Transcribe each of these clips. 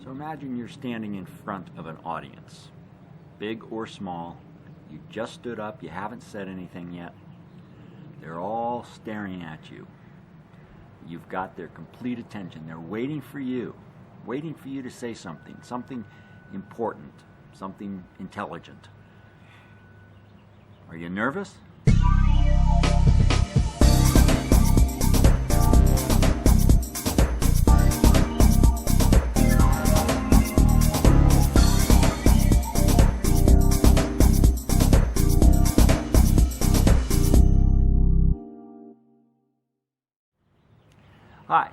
So imagine you're standing in front of an audience, big or small. You just stood up, you haven't said anything yet. They're all staring at you. You've got their complete attention. They're waiting for you to say something important, something intelligent. Are you nervous? Hi,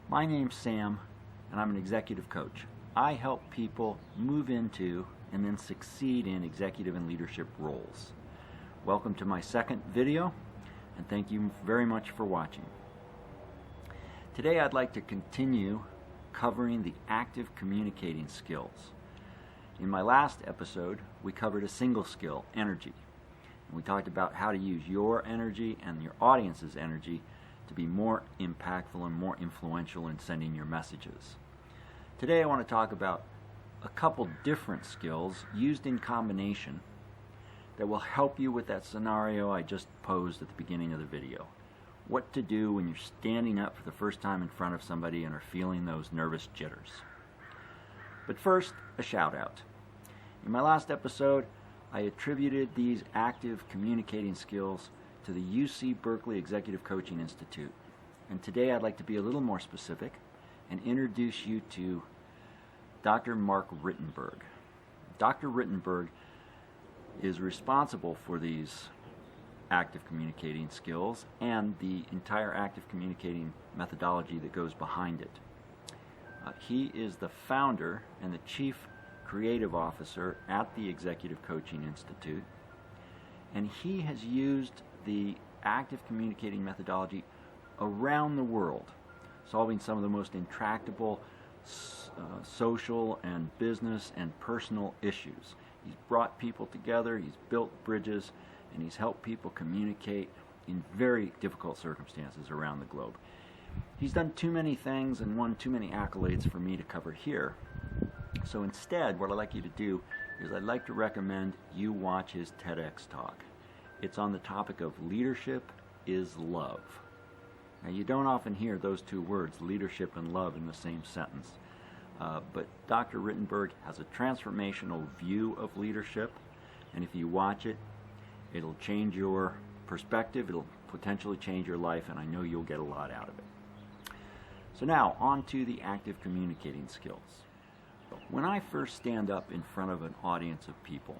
my name's Sam, and I'm an executive coach. I help people move into and then succeed in executive and leadership roles. Welcome to my second video, and thank you very much for watching. Today I'd like to continue covering the active communicating skills. In my last episode, we covered a single skill, energy. And we talked about how to use your energy and your audience's energy to be more impactful and more influential in sending your messages. Today I want to talk about a couple different skills used in combination that will help you with that scenario I just posed at the beginning of the video. What to do when you're standing up for the first time in front of somebody and are feeling those nervous jitters. But first, a shout out. In my last episode, I attributed these active communicating skills to the UC Berkeley Executive Coaching Institute. And today I'd like to be a little more specific and introduce you to Dr. Mark Rittenberg. Dr. Rittenberg is responsible for these active communicating skills and the entire active communicating methodology that goes behind it. He is the founder and the chief creative officer at the Executive Coaching Institute, and he has used the active communicating methodology around the world, solving some of the most intractable social and business and personal issues. He's brought people together, he's built bridges, and he's helped people communicate in very difficult circumstances around the globe. He's done too many things and won too many accolades for me to cover here. So instead, what I'd like you to do is I'd like to recommend you watch his TEDx talk. It's on the topic of leadership is love. Now, you don't often hear those two words, leadership and love, in the same sentence. But Dr. Rittenberg has a transformational view of leadership, and if you watch it, it'll change your perspective, it'll potentially change your life, and I know you'll get a lot out of it. So now, on to the active communicating skills. When I first stand up in front of an audience of people,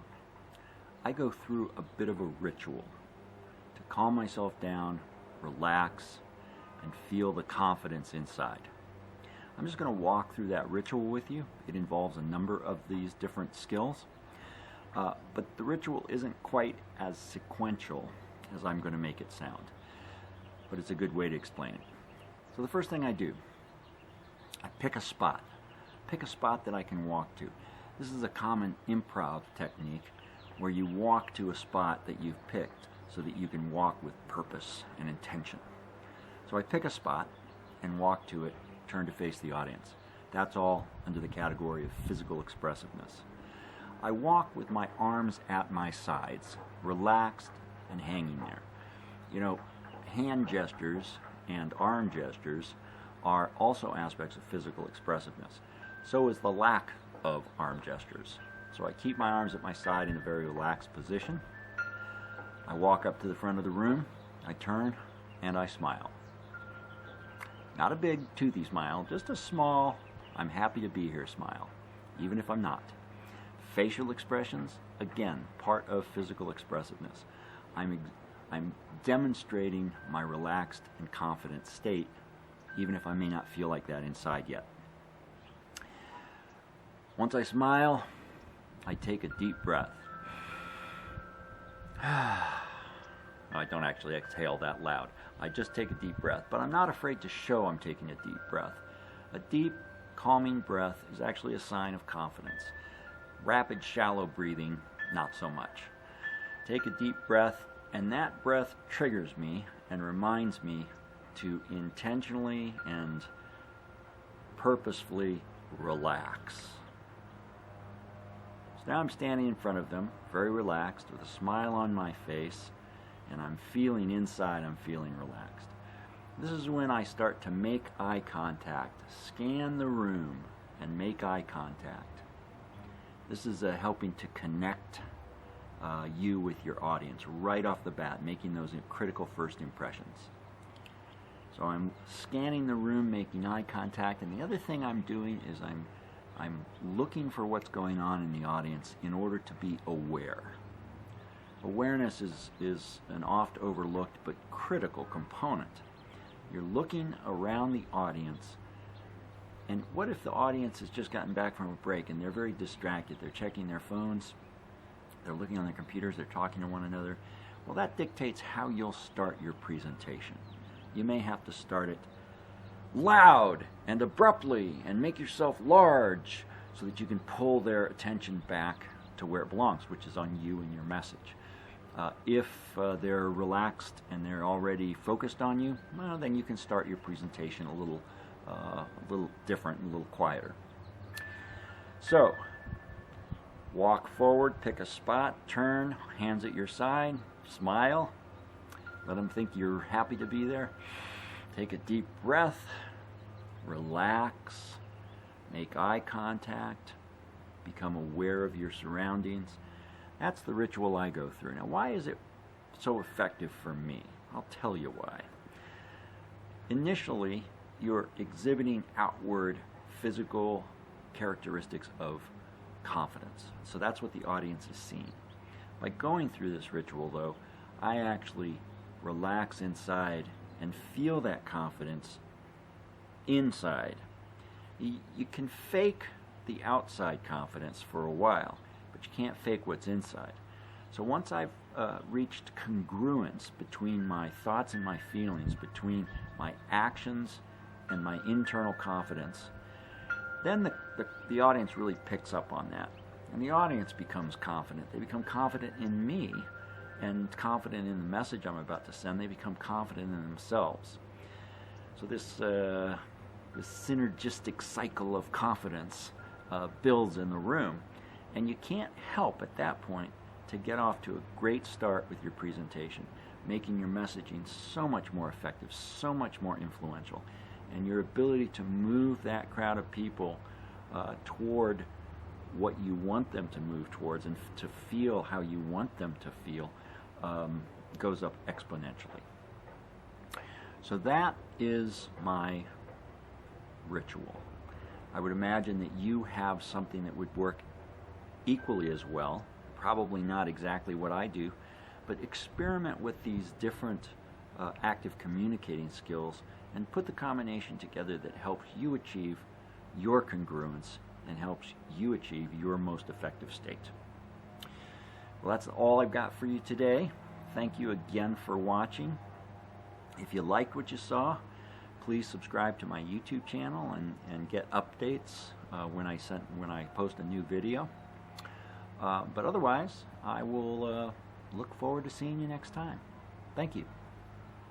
I go through a bit of a ritual to calm myself down, relax, and feel the confidence inside. I'm just going to walk through that ritual with you. It involves a number of these different skills, but the ritual isn't quite as sequential as I'm going to make it sound, but it's a good way to explain it. So the first thing I do, I pick a spot that I can walk to. This is a common improv technique where you walk to a spot that you've picked so that you can walk with purpose and intention. So I pick a spot and walk to it, turn to face the audience. That's all under the category of physical expressiveness. I walk with my arms at my sides, relaxed and hanging there. You know, hand gestures and arm gestures are also aspects of physical expressiveness. So is the lack of arm gestures. So I keep my arms at my side in a very relaxed position. I walk up to the front of the room, I turn, and I smile. Not a big, toothy smile, just a small, I'm happy to be here smile, even if I'm not. Facial expressions, again, part of physical expressiveness. I'm demonstrating my relaxed and confident state, even if I may not feel like that inside yet. Once I smile, I take a deep breath. I don't actually exhale that loud. I just take a deep breath, but I'm not afraid to show I'm taking a deep breath. A deep, calming breath is actually a sign of confidence. Rapid, shallow breathing, not so much. Take a deep breath, and that breath triggers me and reminds me to intentionally and purposefully relax. So now I'm standing in front of them, very relaxed, with a smile on my face, and I'm feeling inside, I'm feeling relaxed. This is when I start to make eye contact, scan the room, and make eye contact. This is helping to connect you with your audience right off the bat, making those critical first impressions. So I'm scanning the room, making eye contact, and the other thing I'm doing is I'm looking for what's going on in the audience in order to be aware. Awareness is an oft overlooked but critical component. You're looking around the audience, and what if the audience has just gotten back from a break and they're very distracted? They're checking their phones, they're looking on their computers, they're talking to one another. Well, that dictates how you'll start your presentation. You may have to start it loud and abruptly and make yourself large so that you can pull their attention back to where it belongs, which is on you and your message. If they're relaxed and they're already focused on you, well, then you can start your presentation a little different, a little quieter. So, walk forward, pick a spot, turn, hands at your side, smile. Let them think you're happy to be there. Take a deep breath, relax, make eye contact, become aware of your surroundings. That's the ritual I go through. Now, why is it so effective for me? I'll tell you why. Initially, you're exhibiting outward physical characteristics of confidence. So that's what the audience is seeing. By going through this ritual, though, I actually relax inside and feel that confidence inside. You can fake the outside confidence for a while, but you can't fake what's inside. So once I've reached congruence between my thoughts and my feelings, between my actions and my internal confidence, then the audience really picks up on that. And the audience becomes confident. They become confident in me and confident in the message I'm about to send. They become confident in themselves. So this synergistic cycle of confidence builds in the room. And you can't help at that point to get off to a great start with your presentation, making your messaging so much more effective, so much more influential. And your ability to move that crowd of people toward what you want them to move towards and to feel how you want them to feel goes up exponentially. So that is my ritual. I would imagine that you have something that would work equally as well, probably not exactly what I do, but experiment with these different active communicating skills and put the combination together that helps you achieve your congruence and helps you achieve your most effective state. Well, that's all I've got for you today. Thank you again for watching. If you liked what you saw, please subscribe to my YouTube channel and get updates when I post a new video. But otherwise, I will look forward to seeing you next time. Thank you.